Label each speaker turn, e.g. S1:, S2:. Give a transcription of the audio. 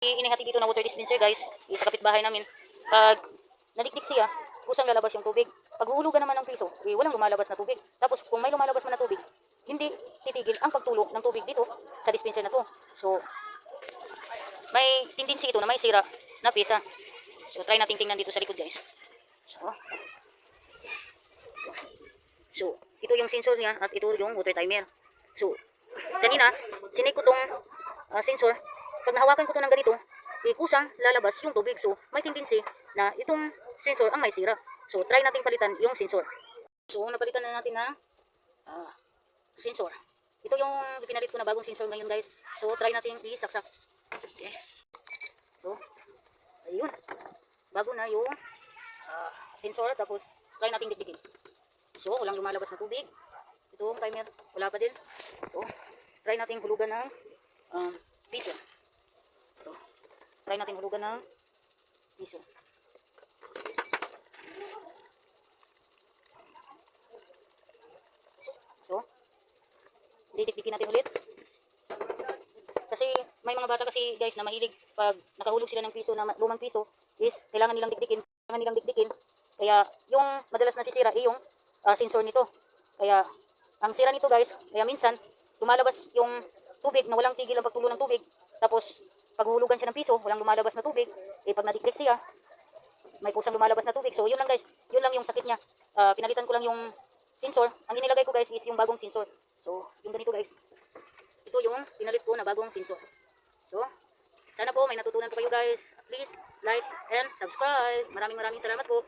S1: Inihati dito na water dispenser guys, sa kapitbahay namin. Pag nadikdik siya, kusang lalabas yung tubig. Pag huhulugan naman ng piso, walang lumalabas na tubig. Tapos kung may lumalabas man na tubig, hindi titigil ang pagtulo ng tubig dito sa dispenser na to. So, may tendency ito na may sira na pisa. So, try natin tingnan dito sa likod guys. So, ito yung sensor niya at ito yung water timer. So, kanina, chinek ko tong sensor. Pag nahawakan ko to ng ganito, kusang lalabas yung tubig. So, may tendency na itong sensor ang may sira. So, try natin palitan yung sensor. So, napalitan na natin na sensor. Ito yung pinalit ko na bagong sensor ngayon guys. So, try natin isaksak. Okay. So, ayun. Bago na yung sensor. Tapos, try natin dikdikin. So, walang lumalabas na tubig. Itong timer, wala pa din. So, try natin hulugan ng piso. Ito. Try natin hulugan ng piso. So, didikdikin natin ulit. Kasi may mga bata kasi guys na mahilig pag nakahulog sila ng piso na lumang piso is kailangan nilang dikdikin. Kaya yung madalas nasisira yung sensor nito. Kaya ang sira nito guys, kaya minsan lumalabas yung tubig na walang tigil ang pagtulo ng tubig. Tapos paghuhulugan siya ng piso, walang lumalabas na tubig. Pag nadikdik siya, may kusang lumalabas na tubig. So yun lang guys, yun lang yung sakit niya. Pinalitan ko lang yung sensor. Ang inilagay ko guys is yung bagong sensor. So yung ganito guys. Ito yung pinalit ko na bagong sensor. So sana po may natutunan po kayo guys. Please like and subscribe. Maraming salamat po.